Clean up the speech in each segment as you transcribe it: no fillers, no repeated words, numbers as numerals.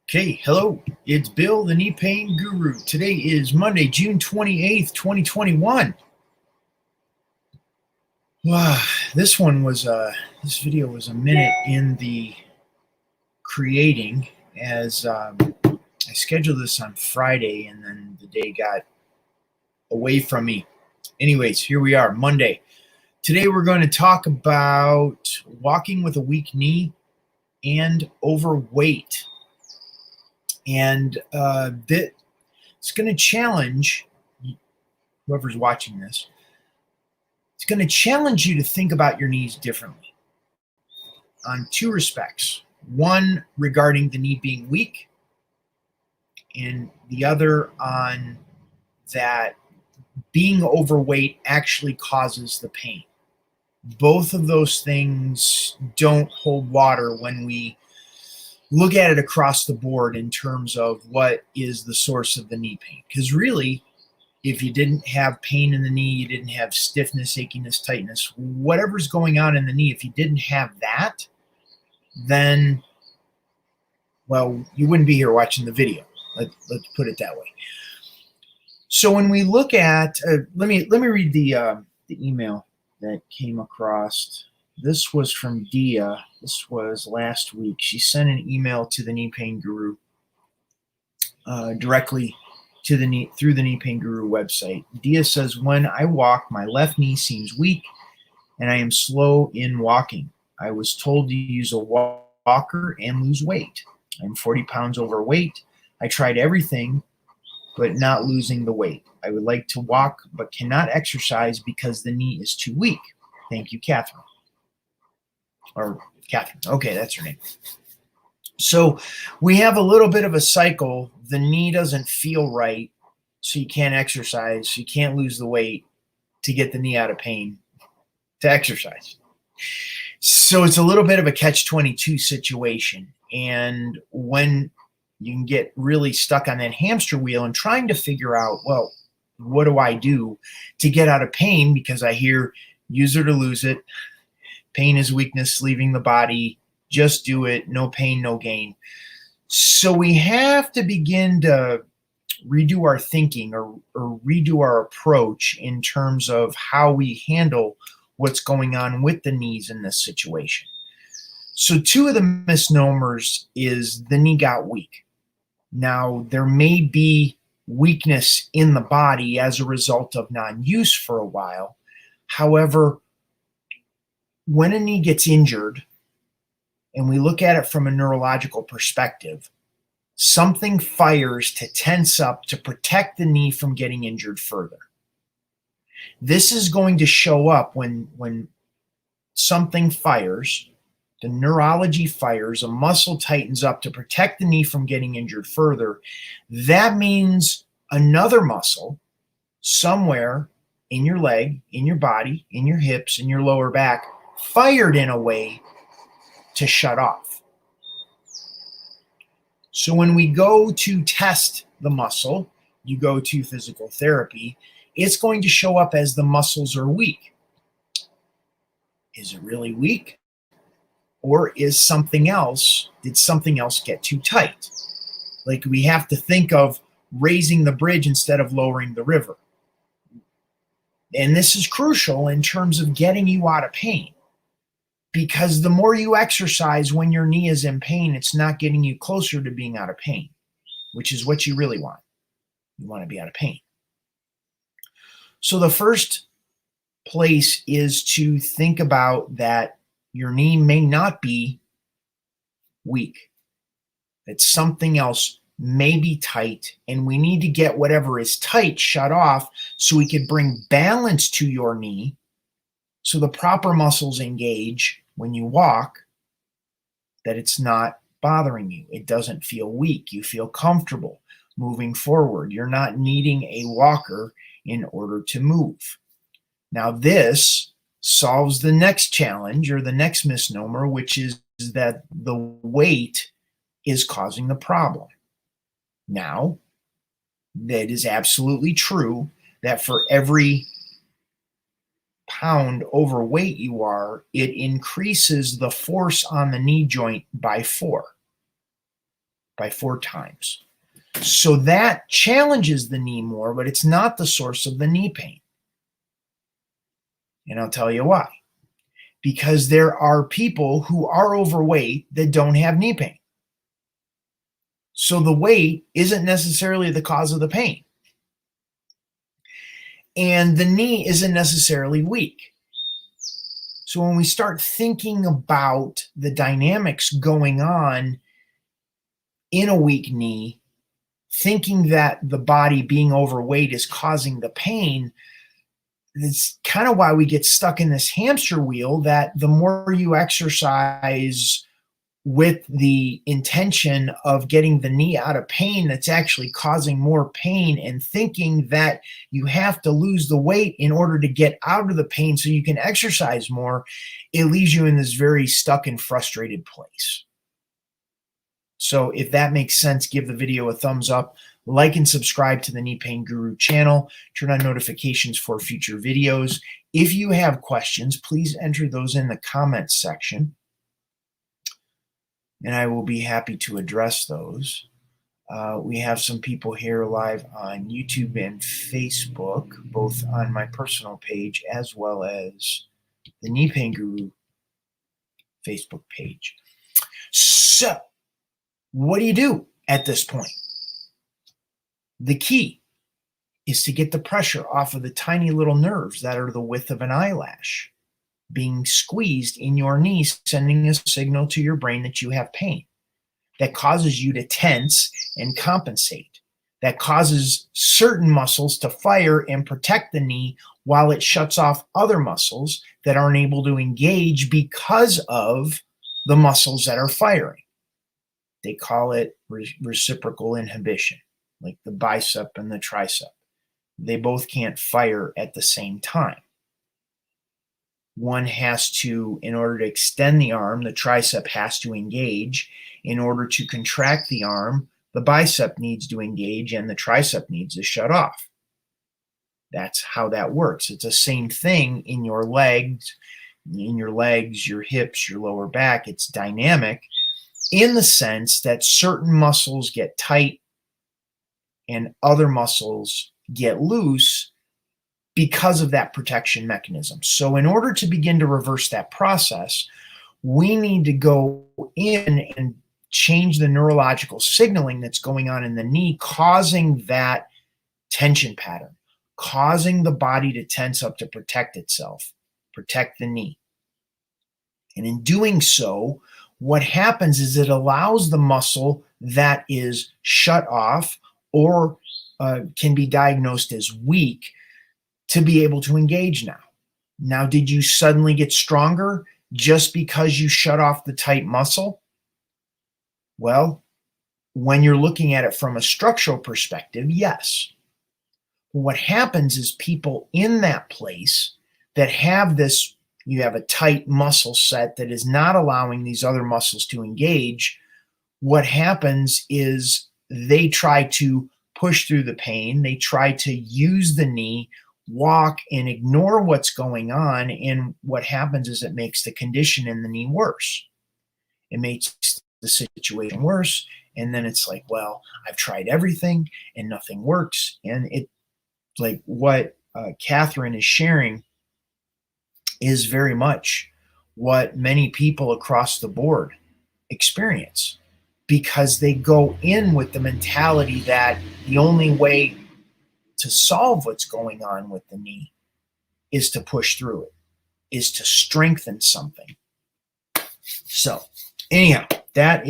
Okay, hello, it's Bill, the knee pain guru. Today is Monday, June 28th, 2021. Wow, this video was a minute in the creating as I scheduled this on Friday and then the day got away from me. Anyways, here we are, Monday. Today we're going to talk about walking with a weak knee and overweight. And it's going to challenge whoever's watching this. It's going to challenge you to think about your knees differently on two respects. One regarding the knee being weak, and the other on that being overweight actually causes the pain. Both of those things don't hold water when we look at it across the board in terms of what is the source of the knee pain. Because really, if you didn't have pain in the knee, you didn't have stiffness, achiness, tightness, whatever's going on in the knee, if you didn't have that, then, well, you wouldn't be here watching the video. Let's put it that way. So when we look at, let me read the email that came across. This was from Dia. This was last week. She sent an email to the Knee Pain Guru directly to through the Knee Pain Guru website. Dia says, when I walk, my left knee seems weak and I am slow in walking. I was told to use a walker and lose weight. I'm 40 pounds overweight. I tried everything, but not losing the weight. I would like to walk, but cannot exercise because the knee is too weak. Thank you, Catherine. Or Catherine. Okay, that's her name. So we have a little bit of a cycle. The knee doesn't feel right, so you can't exercise. You can't lose the weight to get the knee out of pain to exercise. So it's a little bit of a catch-22 situation. And when you can get really stuck on that hamster wheel and trying to figure out, well, what do I do to get out of pain? Because I hear use it or lose it. Pain is weakness leaving the body. Just do it. No pain, no gain. So we have to begin to redo our thinking or redo our approach in terms of how we handle what's going on with the knees in this situation. So two of the misnomers is the knee got weak. Now, there may be weakness in the body as a result of non-use for a while. However, when a knee gets injured, and we look at it from a neurological perspective, something fires to tense up to protect the knee from getting injured further. This is going to show up when something fires, the neurology fires, a muscle tightens up to protect the knee from getting injured further. That means another muscle somewhere in your leg, in your body, in your hips, in your lower back, fired in a way to shut off. So when we go to test the muscle, you go to physical therapy, it's going to show up as the muscles are weak. Is it really weak? Or is something else, did something else get too tight? Like we have to think of raising the bridge instead of lowering the river. And this is crucial in terms of getting you out of pain. Because the more you exercise when your knee is in pain, it's not getting you closer to being out of pain, which is what you really want. You want to be out of pain. So the first place is to think about that your knee may not be weak, that something else may be tight, and we need to get whatever is tight shut off so we can bring balance to your knee so the proper muscles engage when you walk, that it's not bothering you. It doesn't feel weak. You feel comfortable moving forward. You're not needing a walker in order to move. Now this solves the next challenge or the next misnomer, which is that the weight is causing the problem. Now, that is absolutely true that for every pound overweight you are, it increases the force on the knee joint by 4. by 4 times. So that challenges the knee more, but it's not the source of the knee pain. And I'll tell you why. Because there are people who are overweight that don't have knee pain. So the weight isn't necessarily the cause of the pain. And the knee isn't necessarily weak. So when we start thinking about the dynamics going on in a weak knee, thinking that the body being overweight is causing the pain, it's kind of why we get stuck in this hamster wheel that the more you exercise with the intention of getting the knee out of pain, that's actually causing more pain, and thinking that you have to lose the weight in order to get out of the pain so you can exercise more, it leaves you in this very stuck and frustrated place. So if that makes sense, give the video a thumbs up, like and subscribe to the Knee Pain Guru channel, turn on notifications for future videos. If you have questions, please enter those in the comments section, and I will be happy to address those. We have some people here live on YouTube and Facebook, both on my personal page as well as the Knee Pain Guru Facebook page. So, what do you do at this point? The key is to get the pressure off of the tiny little nerves that are the width of an eyelash being squeezed in your knee, sending a signal to your brain that you have pain. That causes you to tense and compensate. That causes certain muscles to fire and protect the knee while it shuts off other muscles that aren't able to engage because of the muscles that are firing. They call it reciprocal inhibition, like the bicep and the tricep. They both can't fire at the same time. One has to, in order to extend the arm, the tricep has to engage. In order to contract the arm, the bicep needs to engage and the tricep needs to shut off. That's how that works. It's the same thing in your legs, your hips, your lower back. It's dynamic in the sense that certain muscles get tight and other muscles get loose because of that protection mechanism. So in order to begin to reverse that process, we need to go in and change the neurological signaling that's going on in the knee, causing that tension pattern, causing the body to tense up to protect itself, protect the knee. And in doing so, what happens is it allows the muscle that is shut off or can be diagnosed as weak to be able to engage now. Now, did you suddenly get stronger just because you shut off the tight muscle? Well, when you're looking at it from a structural perspective, yes. What happens is people in that place that have this, you have a tight muscle set that is not allowing these other muscles to engage, what happens is they try to push through the pain, they try to use the knee, walk and ignore what's going on, and what happens is it makes the condition in the knee worse. It makes the situation worse, and then it's like, well, I've tried everything and nothing works. And it, like what Catherine is sharing, is very much what many people across the board experience, because they go in with the mentality that the only way to solve what's going on with the knee is to push through it, is to strengthen something. So anyhow, that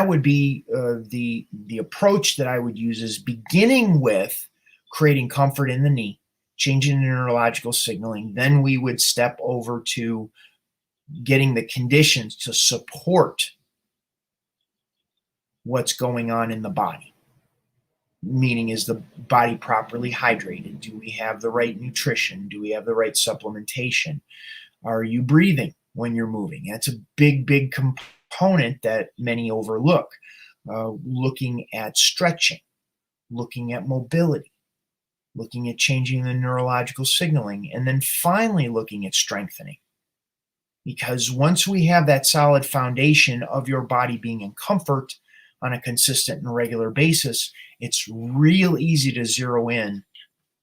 would be the approach that I would use, is beginning with creating comfort in the knee, changing the neurological signaling. Then we would step over to getting the conditions to support what's going on in the body. Meaning, is the body properly hydrated? Do we have the right nutrition? Do we have the right supplementation? Are you breathing when you're moving? That's a big, big component that many overlook. Looking at stretching, looking at mobility, looking at changing the neurological signaling, and then finally looking at strengthening. Because once we have that solid foundation of your body being in comfort on a consistent and regular basis, it's real easy to zero in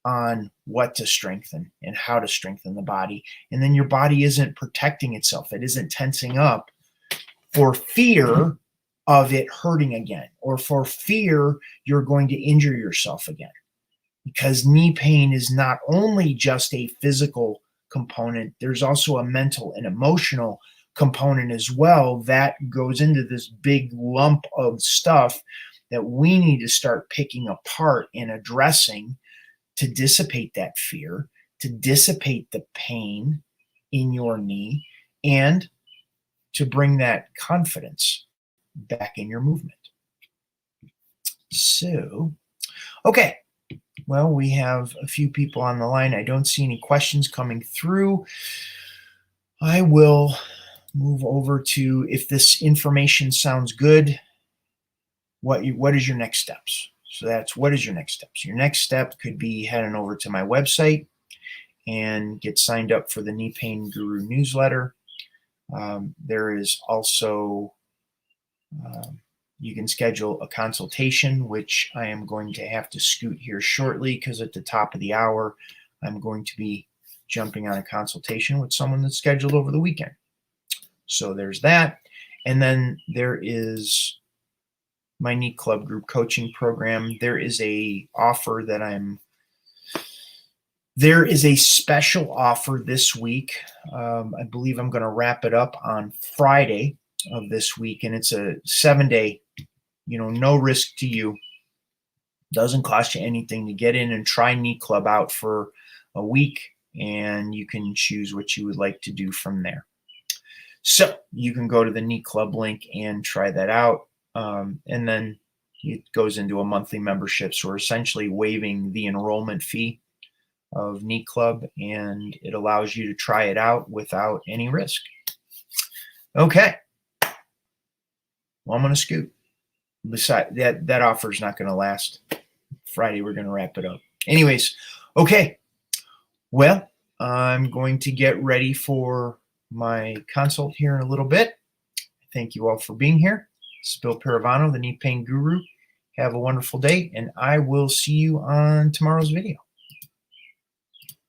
on what to strengthen and how to strengthen the body. And then your body isn't protecting itself. It isn't tensing up for fear of it hurting again, or for fear you're going to injure yourself again. Because knee pain is not only just a physical component, there's also a mental and emotional component as well that goes into this big lump of stuff that we need to start picking apart and addressing to dissipate that fear, to dissipate the pain in your knee, and to bring that confidence back in your movement. So, okay. Well, we have a few people on the line. I don't see any questions coming through. I will move over to, if this information sounds good, what is your next steps? So that's, what is your next steps? Your next step could be heading over to my website and get signed up for the Knee Pain Guru newsletter. There is also, you can schedule a consultation, which I am going to have to scoot here shortly because at the top of the hour, I'm going to be jumping on a consultation with someone that's scheduled over the weekend. So there's that. And then there is my Knee Club group coaching program. There is a offer that there is a special offer this week. I believe I'm going to wrap it up on Friday of this week, and it's a 7-day, no risk to you. Doesn't cost you anything to get in and try Knee Club out for a week, and you can choose what you would like to do from there. So you can go to the Knee Club link and try that out. And then it goes into a monthly membership. So we're essentially waiving the enrollment fee of Knee Club, and it allows you to try it out without any risk. Okay. Well, I'm going to scoot. Besides that offer is not going to last. Friday, we're going to wrap it up. Anyways, okay. Well, I'm going to get ready for my consult here in a little bit. Thank you all for being here. This is Bill Paravano, the Knee Pain Guru. Have a wonderful day, and I will see you on tomorrow's video.